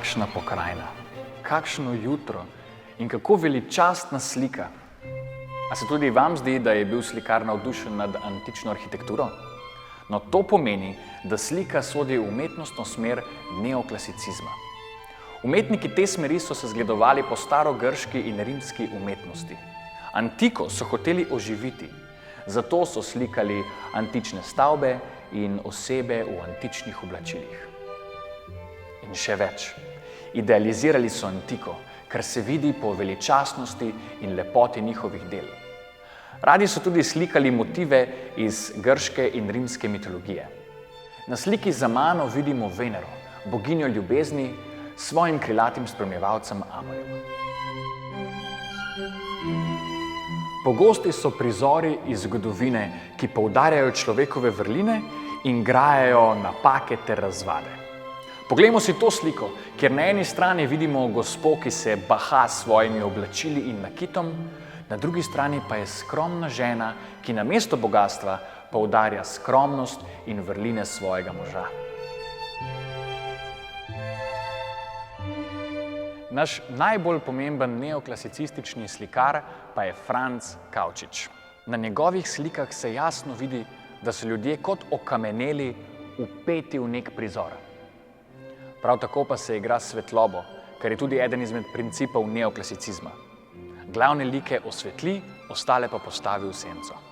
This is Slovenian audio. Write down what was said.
kakšna pokrajina, kakšno jutro in kako veličastna slika. A se tudi vam zdi, da je bil slikar navdušen nad antično arhitekturo? No, to pomeni, da slika sodi v umetnostno smer neoklasicizma. Umetniki te smeri so se zgledovali po starogrški in rimski umetnosti. Antiko so hoteli oživiti, zato so slikali antične stavbe in osebe v antičnih oblačilih. In še več, idealizirali so antiko, kar se vidi po veličastnosti in lepoti njihovih del. Radi so tudi slikali motive iz grške in rimske mitologije. Na sliki za mano vidimo Venero, boginjo ljubezni, s svojim krilatim spremljevalcem Amorjem. Pogosti so prizori iz zgodovine, ki poudarjajo človekove vrline in grajajo napake ter razvade. Poglejmo si to sliko, kjer na eni strani vidimo gospo, ki se baha s svojimi oblačili in nakitom, na drugi strani pa je skromna žena, ki namesto bogastva poudarja skromnost in vrline svojega moža. Naš najbolj pomemben neoklasicistični slikar pa je Franc Kavčič. Na njegovih slikah se jasno vidi, da so ljudje kot okameneli, vpeti v nek prizor. Prav tako pa se igra s svetlobo, kar je tudi eden izmed principov neoklasicizma. Glavne like osvetli, ostale pa postavi v senco.